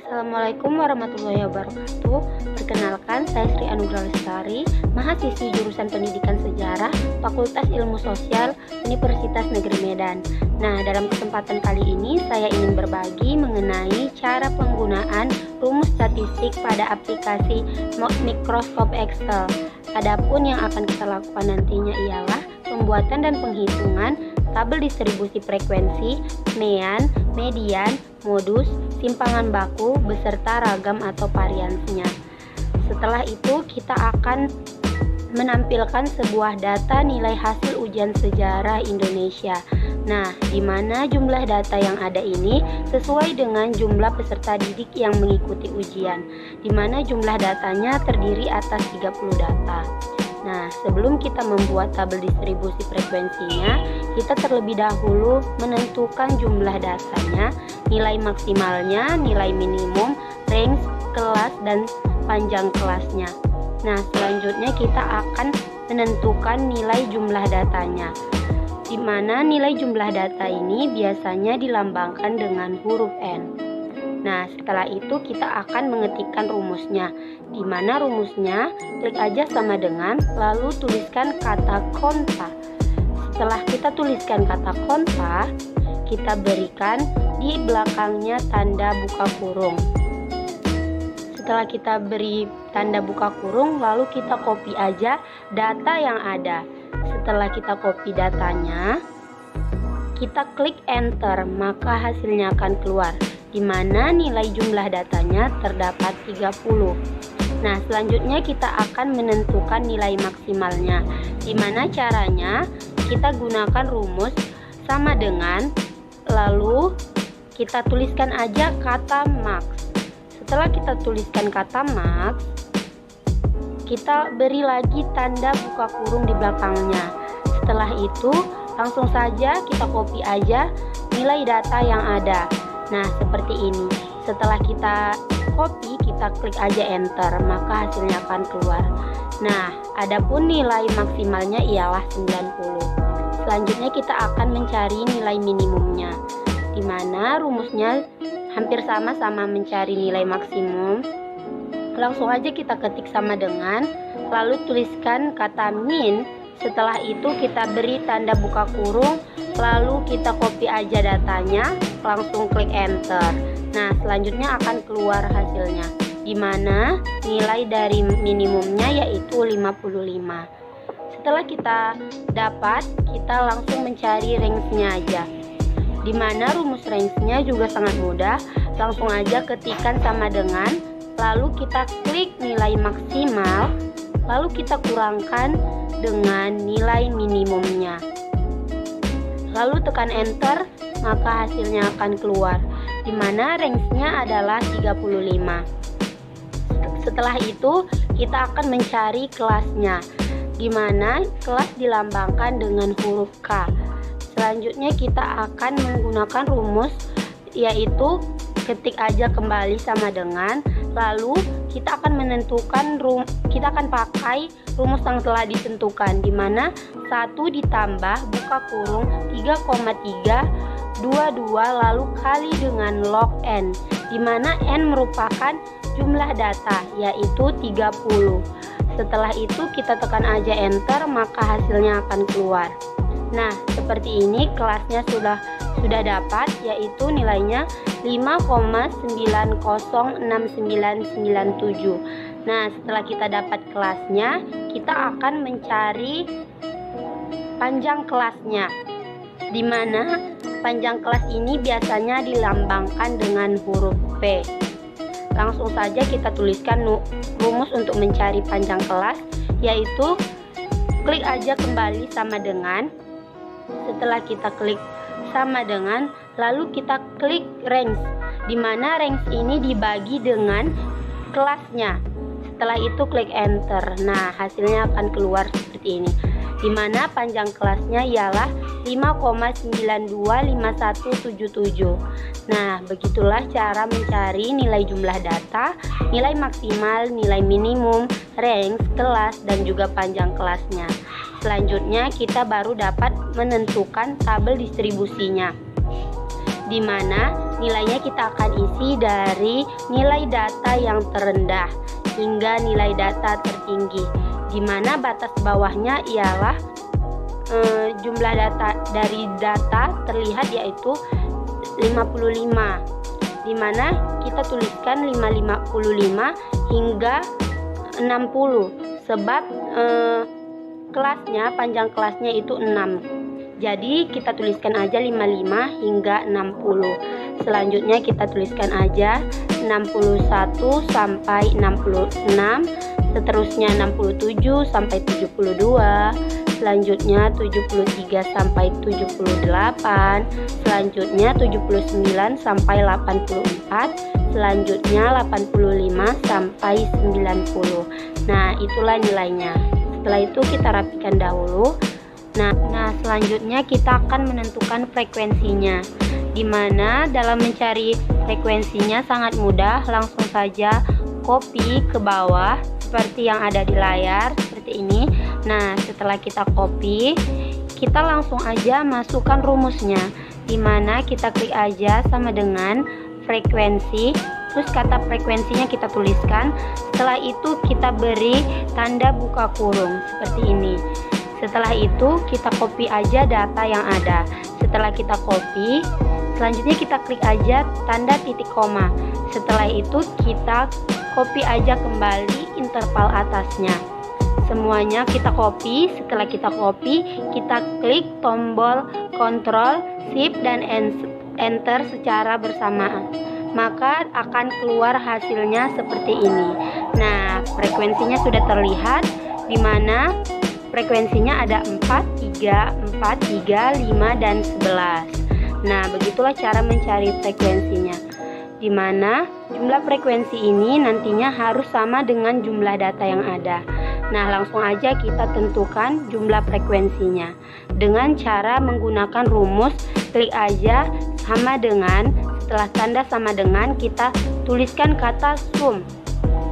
Assalamualaikum warahmatullahi wabarakatuh. Perkenalkan, saya Sri Anugrah Lestari, mahasiswi jurusan Pendidikan Sejarah, Fakultas Ilmu Sosial, Universitas Negeri Medan. Nah, dalam kesempatan kali ini saya ingin berbagi mengenai cara penggunaan rumus statistik pada aplikasi Microsoft Excel. Adapun yang akan kita lakukan nantinya ialah pembuatan dan penghitungan tabel distribusi frekuensi, mean, median, modus, simpangan baku, beserta ragam atau variansnya. Setelah itu kita akan menampilkan sebuah data nilai hasil ujian sejarah Indonesia. Nah, di mana jumlah data yang ada ini sesuai dengan jumlah peserta didik yang mengikuti ujian, di mana jumlah datanya terdiri atas 30 data. Nah, sebelum kita membuat tabel distribusi frekuensinya, kita terlebih dahulu menentukan jumlah datanya, nilai maksimalnya, nilai minimum, range, kelas, dan panjang kelasnya. Nah, selanjutnya kita akan menentukan nilai jumlah datanya, di mana nilai jumlah data ini biasanya dilambangkan dengan huruf N. Nah, setelah itu kita akan mengetikkan rumusnya, di mana rumusnya klik aja sama dengan, lalu tuliskan kata konta. Setelah kita tuliskan kata konta, kita berikan di belakangnya tanda buka kurung. Setelah kita beri tanda buka kurung, lalu kita copy aja data yang ada. Setelah kita copy datanya, kita klik enter, maka hasilnya akan keluar, di mana nilai jumlah datanya terdapat 30. Nah, selanjutnya kita akan menentukan nilai maksimalnya. Di mana caranya? Kita gunakan rumus sama dengan, lalu kita tuliskan aja kata max. Setelah kita tuliskan kata max, kita beri lagi tanda buka kurung di belakangnya. Setelah itu, langsung saja kita copy aja nilai data yang ada. Nah, seperti ini. Setelah kita copy, kita klik aja enter, maka hasilnya akan keluar. Nah, adapun nilai maksimalnya ialah 90. Selanjutnya kita akan mencari nilai minimumnya, di mana rumusnya hampir sama mencari nilai maksimum. Langsung aja kita ketik sama dengan, lalu tuliskan kata min. Setelah itu kita beri tanda buka kurung, lalu kita copy aja datanya, langsung klik enter. Nah, selanjutnya akan keluar hasilnya, di mana nilai dari minimumnya yaitu 55. Setelah kita dapat, kita langsung mencari range-nya aja, di mana rumus range-nya juga sangat mudah. Langsung aja ketikkan sama dengan, lalu kita klik nilai maksimal, lalu kita kurangkan dengan nilai minimumnya, lalu tekan enter, maka hasilnya akan keluar, di mana range-nya adalah 35. Setelah itu kita akan mencari kelasnya, di mana kelas dilambangkan dengan huruf K. Selanjutnya kita akan menggunakan rumus, yaitu ketik aja kembali sama dengan, lalu kita akan menentukan kita akan pakai rumus yang telah ditentukan, di mana 1 ditambah buka kurung 3,3 22 lalu kali dengan log n, di mana n merupakan jumlah data yaitu 30. Setelah itu kita tekan aja enter, maka hasilnya akan keluar. Nah, seperti ini kelasnya sudah dapat, yaitu nilainya 5,906997. Nah, setelah kita dapat kelasnya, kita akan mencari panjang kelasnya, di mana panjang kelas ini biasanya dilambangkan dengan huruf P. Langsung saja kita tuliskan rumus untuk mencari panjang kelas, yaitu klik aja kembali sama dengan. Setelah kita klik sama dengan, lalu kita klik range, di mana range ini dibagi dengan kelasnya. Setelah itu klik enter. Nah, hasilnya akan keluar seperti ini, di mana panjang kelasnya ialah 5,925177. Nah, begitulah cara mencari nilai jumlah data, nilai maksimal, nilai minimum, range, kelas, dan juga panjang kelasnya. Selanjutnya kita baru dapat menentukan tabel distribusinya, di mana nilainya kita akan isi dari nilai data yang terendah hingga nilai data tertinggi, di mana batas bawahnya ialah jumlah data dari data terlihat yaitu 55, di mana kita tuliskan 555 hingga 60 sebab kelasnya, panjang kelasnya itu 6. Jadi kita tuliskan aja 55 hingga 60. Selanjutnya kita tuliskan aja 61 sampai 66, seterusnya 67 sampai 72, selanjutnya 73 sampai 78, selanjutnya 79 sampai 84, selanjutnya 85 sampai 90. Nah, itulah nilainya. Setelah itu kita rapikan dahulu. Nah, selanjutnya kita akan menentukan frekuensinya, di mana dalam mencari frekuensinya sangat mudah. Langsung saja copy ke bawah seperti yang ada di layar seperti ini. Nah, setelah kita copy, kita langsung aja masukkan rumusnya, di mana kita klik aja sama dengan frekuensi, terus kata frekuensinya kita tuliskan. Setelah itu kita beri tanda buka kurung seperti ini. Setelah itu kita copy aja data yang ada. Setelah kita copy, selanjutnya kita klik aja tanda titik koma. Setelah itu kita copy aja kembali interval atasnya. Semuanya kita copy. Setelah kita copy, kita klik tombol Ctrl, Shift, dan Enter secara bersamaan. Maka akan keluar hasilnya seperti ini. Nah, frekuensinya sudah terlihat, di mana frekuensinya ada 4, 3, 4, 3, 5, dan 11. Nah, begitulah cara mencari frekuensinya, di mana jumlah frekuensi ini nantinya harus sama dengan jumlah data yang ada. Nah, langsung aja kita tentukan jumlah frekuensinya dengan cara menggunakan rumus klik aja sama dengan, setelah tanda sama dengan kita tuliskan kata sum,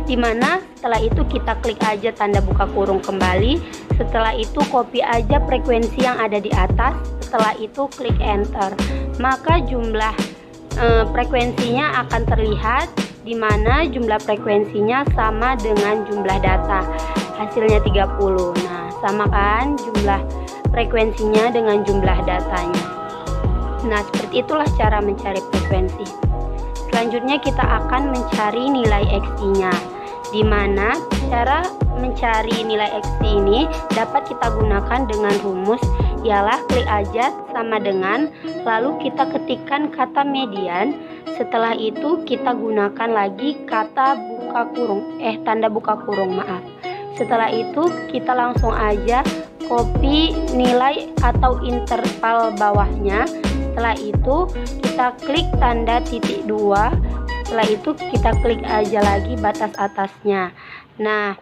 di mana setelah itu kita klik aja tanda buka kurung kembali. Setelah itu copy aja frekuensi yang ada di atas. Setelah itu klik enter, maka jumlah frekuensinya akan terlihat, di mana jumlah frekuensinya sama dengan jumlah data. Hasilnya 30. Nah, sama kan jumlah frekuensinya dengan jumlah datanya. Nah, seperti itulah cara mencari frekuensi. Selanjutnya kita akan mencari nilai XI-nya, di mana cara mencari nilai XI ini dapat kita gunakan dengan rumus, ialah klik aja sama dengan, lalu kita ketikkan kata median. Setelah itu kita gunakan lagi kata buka kurung, tanda buka kurung, maaf. Setelah itu kita langsung aja copy nilai atau interval bawahnya. Setelah itu kita klik tanda titik 2. Setelah itu kita klik aja lagi batas atasnya. Nah,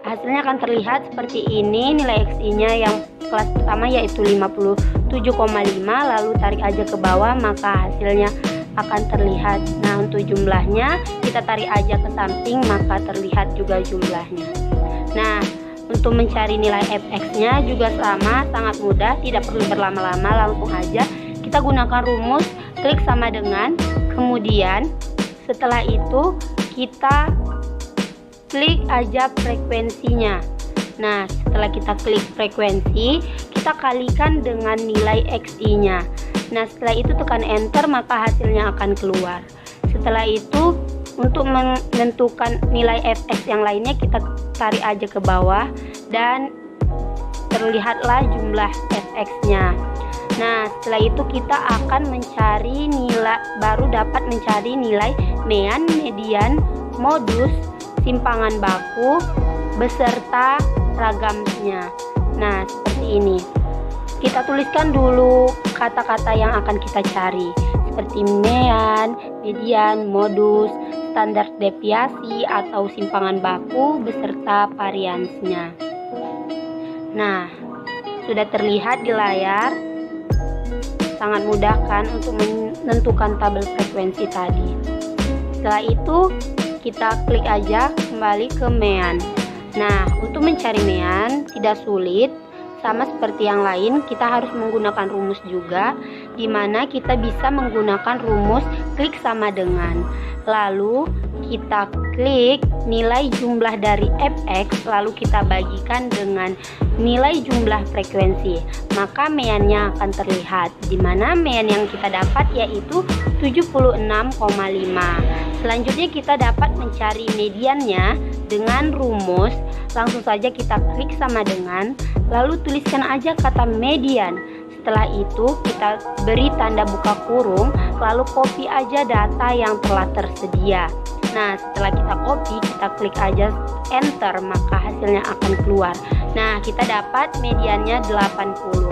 hasilnya akan terlihat seperti ini. Nilai XI-nya yang kelas pertama yaitu 57,5, lalu tarik aja ke bawah maka hasilnya akan terlihat. Nah, untuk jumlahnya kita tarik aja ke samping maka terlihat juga jumlahnya. Nah, untuk mencari nilai fx-nya juga sama, sangat mudah, tidak perlu berlama-lama, langsung aja kita gunakan rumus klik sama dengan, kemudian setelah itu kita klik aja frekuensinya. Nah, setelah kita klik frekuensi, kita kalikan dengan nilai XI-nya. Nah, setelah itu tekan enter maka hasilnya akan keluar. Setelah itu untuk menentukan nilai fx yang lainnya kita tarik aja ke bawah dan terlihatlah jumlah fx-nya. Nah, setelah itu kita akan mencari nilai, baru dapat mencari nilai mean, median, modus, simpangan baku, beserta ragamnya. Nah, seperti ini. Kita tuliskan dulu kata-kata yang akan kita cari, seperti mean, median, modus, standar deviasi atau simpangan baku, beserta variansnya. Nah, sudah terlihat di layar. Sangat mudah kan untuk menentukan tabel frekuensi tadi. Setelah itu kita klik aja kembali ke mean. Nah, untuk mencari mean tidak sulit, sama seperti yang lain kita harus menggunakan rumus juga. di mana kita bisa menggunakan rumus klik sama dengan. Lalu kita klik nilai jumlah dari fx, lalu kita bagikan dengan nilai jumlah frekuensi, maka meannya akan terlihat, di mana mean yang kita dapat yaitu 76,5. Selanjutnya kita dapat mencari mediannya dengan rumus. Langsung saja kita klik sama dengan, lalu tuliskan aja kata median. Setelah itu kita beri tanda buka kurung, lalu copy aja data yang telah tersedia. Nah, setelah kita copy, kita klik aja enter, maka hasilnya akan keluar. Nah, kita dapat mediannya 80.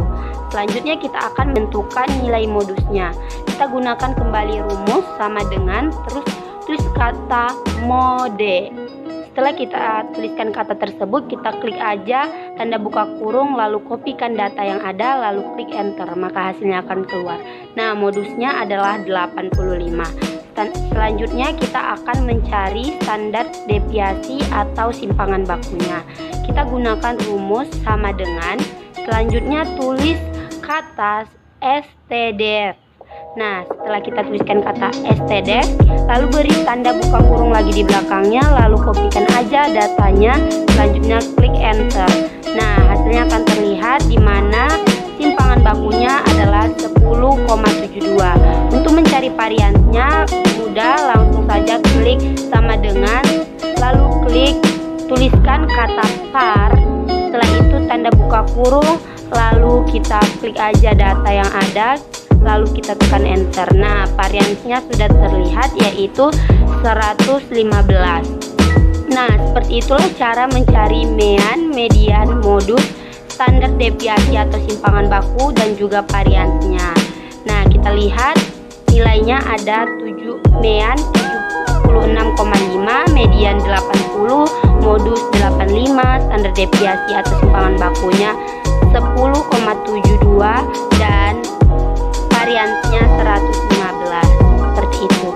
Selanjutnya kita akan menentukan nilai modusnya. Kita gunakan kembali rumus sama dengan, terus tulis kata mode. Setelah kita tuliskan kata tersebut, kita klik aja tanda buka kurung, lalu kopikan data yang ada, lalu klik enter, maka hasilnya akan keluar. Nah, modusnya adalah 85. Selanjutnya kita akan mencari standar deviasi atau simpangan bakunya. Kita gunakan rumus sama dengan, selanjutnya tulis kata std. Nah, setelah kita tuliskan kata std, lalu beri tanda buka kurung lagi di belakangnya, lalu kopikan aja datanya, selanjutnya klik enter. Nah, hasilnya akan terlihat di mana simpangan bakunya adalah 10,72. Untuk mencari variannya mudah, langsung saja klik sama dengan, lalu klik tuliskan kata par. Setelah itu tanda buka kurung, lalu kita klik aja data yang ada, lalu kita tekan enter. Nah, variannya sudah terlihat yaitu 115. Nah, seperti itulah cara mencari mean, median, modus, standar deviasi atau simpangan baku, dan juga variannya. Nah, kita lihat nilainya ada 7, mean 76,5, median 80, modus 85, standar deviasi atau simpangan bakunya 10,72, dan variannya 115. Seperti itu.